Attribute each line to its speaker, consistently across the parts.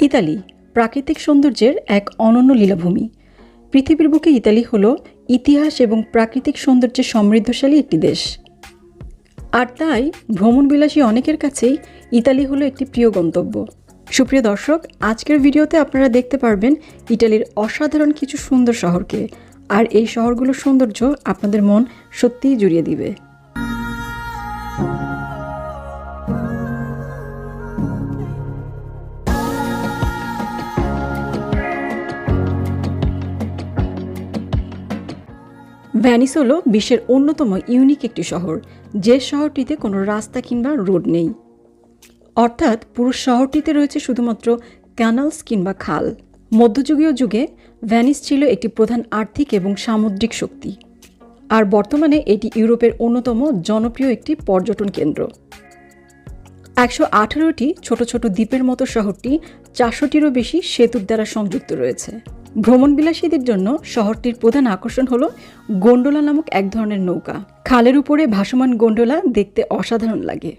Speaker 1: Italy প্রাকৃতিক সৌন্দর্যের এক অনন্য লীলাভূমি। পৃথিবীর বুকে ইতালি হলো ইতিহাস এবং প্রাকৃতিক সৌন্দর্যে সমৃদ্ধশালী একটি দেশ। আর তাই ভ্রমণবিলাসী অনেকের কাছেই ইতালি হলো একটি প্রিয় গন্তব্য। সুপ্রিয় দর্শক, আজকের ভিডিওতে আপনারা দেখতে পারবেন ইতালির অসাধারণ কিছু সুন্দর শহরকে, আর এই শহরগুলোর সৌন্দর্য আপনাদের মন সত্যিই জুড়িয়ে দিবে। ভ্যানিস হলো বিশ্বের অন্যতম ইউনিক একটি শহর, যে শহরটিতে কোনো রাস্তা কিংবা রোড নেই। অর্থাৎ পুরো শহরটিতে রয়েছে শুধুমাত্র ক্যানালস কিংবা খাল। মধ্যযুগীয় যুগে ভ্যানিস ছিল একটি প্রধান আর্থিক এবং সামুদ্রিক শক্তি, আর বর্তমানে এটি ইউরোপের অন্যতম জনপ্রিয় একটি পর্যটন কেন্দ্র। 118টি ছোট ছোট দ্বীপের মতো শহরটি 400টিরও বেশি সেতুর দ্বারা সংযুক্ত রয়েছে। ভ্রমণবিলাসীদের জন্য শহরটির প্রধান আকর্ষণ হল গোন্ডোলা নামক এক ধরনের নৌকা। খালের উপরে ভাসমান গোন্ডোলা দেখতে অসাধারণ লাগে।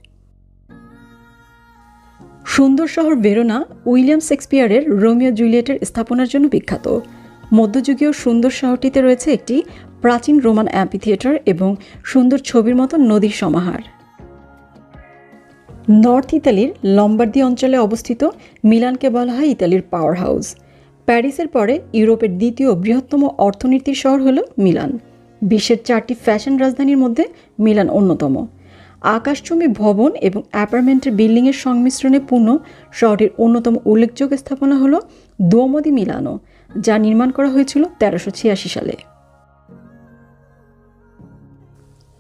Speaker 1: সুন্দর শহর ভেরোনা উইলিয়াম শেক্সপিয়ারের রোমিও জুলিয়েটের স্থাপনার জন্য বিখ্যাত। মধ্যযুগীয় সুন্দর শহরটিতে রয়েছে একটি প্রাচীন রোমান অ্যাম্পিথিয়েটার এবং সুন্দর ছবির মতো নদীর সমাহার। নর্থ ইতালির লম্বার্দি অঞ্চলে অবস্থিত মিলানকে বলা হয় ইতালির পাওয়ার হাউস। প্যারিসের পরে ইউরোপের দ্বিতীয় বৃহত্তম অর্থনীতির শহর হল মিলান। বিশ্বের 4টি ফ্যাশন রাজধানীর মধ্যে মিলান অন্যতম। আকাশচুম্বী ভবন এবং অ্যাপার্টমেন্টের বিল্ডিংয়ের সংমিশ্রণে পূর্ণ শহরটির অন্যতম উল্লেখযোগ্য স্থাপনা হল দুওমো দি মিলানো, যা নির্মাণ করা হয়েছিল 1386 সালে।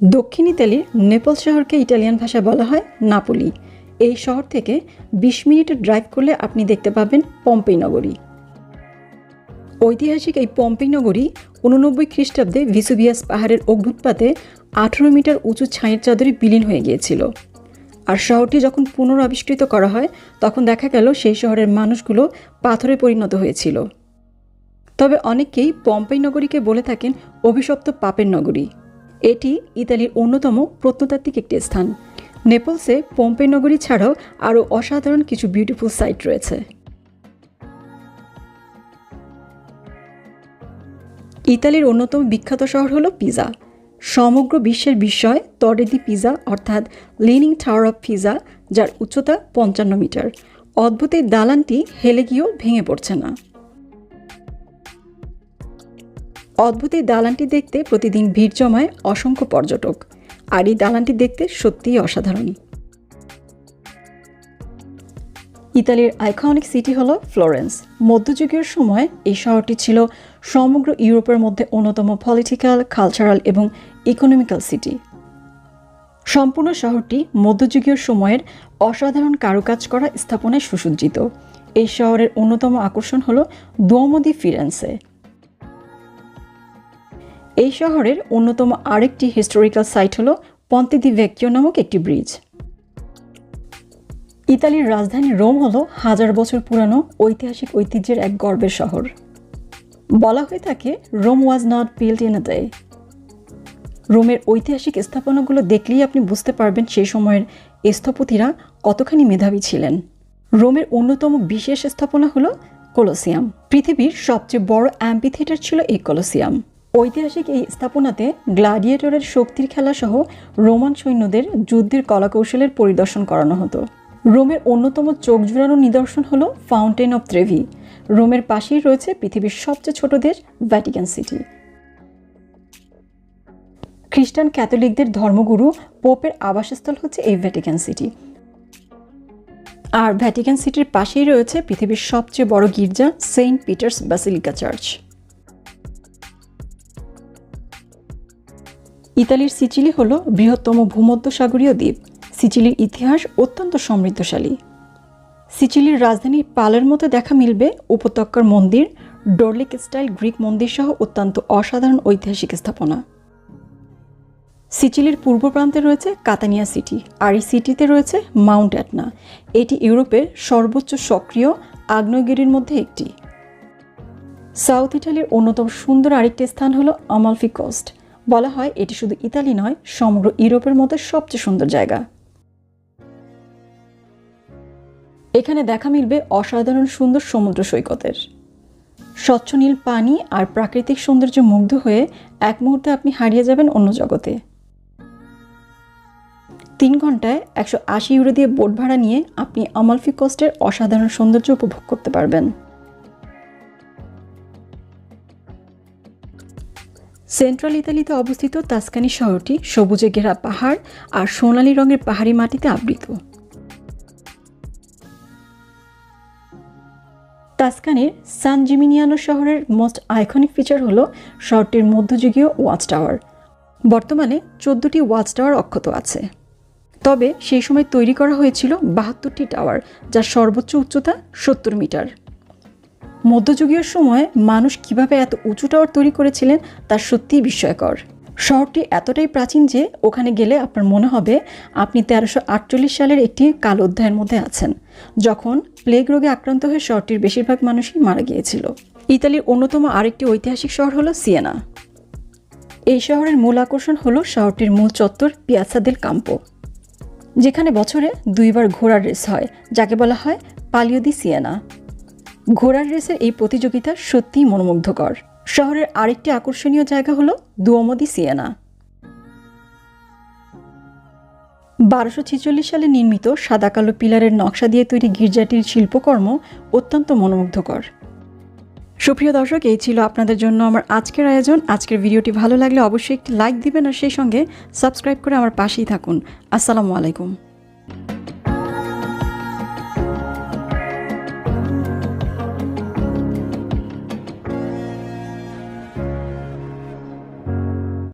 Speaker 1: দক্ষিণ ইতালির নেপলস শহরকে ইটালিয়ান ভাষায় বলা হয় নাপোলি। এই শহর থেকে 20 মিনিটের ড্রাইভ করলে আপনি দেখতে পাবেন পম্পেই নগরী। ঐতিহাসিক এই পম্পেই নগরী 89 খ্রিস্টাব্দে ভিসুভিয়াস পাহাড়ের অগ্ন্যুৎপাতে 18 মিটার উঁচু ছায়ের চাদরে বিলীন হয়ে গিয়েছিল। আর শহরটি যখন পুনরাবিষ্কৃত করা হয় তখন দেখা গেল সেই শহরের মানুষগুলো পাথরে পরিণত হয়েছিল। তবে অনেকেই পম্পেই নগরীকে বলে থাকেন অভিশপ্ত পাপের নগরী। এটি ইতালির অন্যতম প্রত্নতাত্ত্বিক একটি স্থান। নেপলসে পম্পেই নগরী ছাড়াও আরও অসাধারণ কিছু বিউটিফুল সাইট রয়েছে। ইতালির অন্যতম বিখ্যাত শহর হল পিজা। সমগ্র বিশ্বের বিস্ময় তরে দি পিজা অর্থাৎ লিনিং টাওয়ার অফ পিজা, যার উচ্চতা 55 মিটার। অদ্ভুত এই দালানটি হেলে গিয়েও ভেঙে পড়ছে না। অদ্ভুত এই দালানটি দেখতে প্রতিদিন ভিড় জমায় অসংখ্য পর্যটক, আর এই দালানটি দেখতে সত্যিই অসাধারণ। ইতালির আইকনিক সিটি হল ফ্লোরেন্স। মধ্যযুগীয় সময় এই শহরটি ছিল সমগ্র ইউরোপের মধ্যে অন্যতম পলিটিক্যাল, কালচারাল এবং ইকোনমিক্যাল সিটি। সম্পূর্ণ শহরটি মধ্যযুগীয় সময়ের অসাধারণ কারুকাজ করা স্থাপনায় সুসজ্জিত। এই শহরের অন্যতম আকর্ষণ হল দুওমো দি ফিরেন্সে। এই শহরের অন্যতম আরেকটি হিস্টোরিক্যাল সাইট হল পন্তে দি ভেক্কিও নামক একটি ব্রিজ। ইতালির রাজধানী রোম হল 1000 বছর পুরানো ঐতিহাসিক ঐতিহ্যের এক গর্বের শহর। বলা হয়ে থাকে Rome was not built in a day. রোমের ঐতিহাসিক স্থাপনাগুলো দেখলেই আপনি বুঝতে পারবেন সেই সময়ের স্থপতিরা কতখানি মেধাবী ছিলেন। রোমের অন্যতম বিশেষ স্থাপনা হল কলোসিয়াম। পৃথিবীর সবচেয়ে বড় অ্যাম্পিথিয়েটার ছিল এই কলোসিয়াম। ঐতিহাসিক এই স্থাপনাতে গ্ল্যাডিয়েটরের শক্তির খেলা সহ রোমান সৈন্যদের যুদ্ধের কলাকৌশলের পরিদর্শন করানো হতো। রোমের অন্যতম চোখ জুড়ানো নিদর্শন হল ফাউন্টেন অফ ট্রেভি। রোমের পাশেই রয়েছে পৃথিবীর সবচেয়ে ছোট দেশ ভ্যাটিকান সিটি। খ্রিস্টান ক্যাথলিকদের ধর্মগুরু পোপের আবাসস্থল হচ্ছে এই ভ্যাটিকান সিটি। আর ভ্যাটিকান সিটির পাশেই রয়েছে পৃথিবীর সবচেয়ে বড় গির্জা সেন্ট পিটার্স ব্যাসিলিকা চার্চ। ইতালির সিচিলি হল বৃহত্তম ভূমধ্যসাগরীয় দ্বীপ। সিচিলির ইতিহাস অত্যন্ত সমৃদ্ধশালী। সিচিলির রাজধানী পালেরমোতে দেখা মিলবে উপত্যকার মন্দির, ডোরলিক স্টাইল গ্রিক মন্দির সহ অত্যন্ত অসাধারণ ঐতিহাসিক স্থাপনা। সিচিলির পূর্ব প্রান্তে রয়েছে কাতানিয়া সিটি, আর এই সিটিতে রয়েছে মাউন্ট অ্যাটনা। এটি ইউরোপের সর্বোচ্চ সক্রিয় আগ্নেয়গিরির মধ্যে একটি। সাউথ ইটালির অন্যতম সুন্দর আরেকটি স্থান হল আমালফি কোস্ট। বলা হয় এটি শুধু ইতালি নয়, সমগ্র ইউরোপের মধ্যে সবচেয়ে সুন্দর জায়গা। এখানে দেখা মিলবে অসাধারণ সুন্দর সমুদ্র সৈকতের। স্বচ্ছ নীল পানি আর প্রাকৃতিক সৌন্দর্য মুগ্ধ হয়ে এক মুহূর্তে আপনি হারিয়ে যাবেন অন্য জগতে। 3 ঘন্টায় 180 ইউরো দিয়ে বোট ভাড়া নিয়ে আপনি আমালফি কোস্টের অসাধারণ সৌন্দর্য উপভোগ করতে পারবেন। সেন্ট্রাল ইতালিতে অবস্থিত তাস্কানি শহরটি সবুজে ঘেরা পাহাড় আর সোনালী রঙের পাহাড়ি মাটিতে আবৃত। তাস্কানির সান জিমিনিয়ানো শহরের মোস্ট আইকনিক ফিচার হলো শহরটির মধ্যযুগীয় ওয়াচ টাওয়ার। বর্তমানে 14টি ওয়াচ টাওয়ার অক্ষত আছে, তবে সেই সময় তৈরি করা হয়েছিল 72টি টাওয়ার, যার সর্বোচ্চ উচ্চতা 70 মিটার। মধ্যযুগীয় সময়ে মানুষ কিভাবে এত উঁচু টাওয়ার তৈরি করেছিলেন তা সত্যিই বিস্ময়কর। শহরটি এতটাই প্রাচীন যে ওখানে গেলে আপনার মনে হবে আপনি 1348 সালের একটি কাল অধ্যায়ের মধ্যে আছেন, যখন প্লেগ রোগে আক্রান্ত হয়ে শহরটির বেশিরভাগ মানুষই মারা গিয়েছিল। ইতালির অন্যতম আরেকটি ঐতিহাসিক শহর হলো সিয়েনা। এই শহরের মূল আকর্ষণ হলো শহরটির মূল চত্বর পিয়াজা দেল কাম্পো, যেখানে বছরে 2 বার ঘোড়ার রেস হয়, যাকে বলা হয় পালিও দি সিয়েনা। ঘোড়ার রেসের এই প্রতিযোগিতা সত্যিই মনোমুগ্ধকর। শহরের আরেকটি আকর্ষণীয় জায়গা হলো দুওমো দি সিয়েনা। 1246 সালে নির্মিত সাদা কালো পিলারের নকশা দিয়ে তৈরি গির্জাটির শিল্পকর্ম অত্যন্ত মনোমুগ্ধকর। সুপ্রিয় দর্শক, এই ছিল আপনাদের জন্য আমার আজকের আয়োজন। আজকের ভিডিওটি ভালো লাগলে অবশ্যই একটি লাইক দিবেন আর সেই সঙ্গে সাবস্ক্রাইব করে আমার পাশেই থাকুন। আসসালামু আলাইকুম।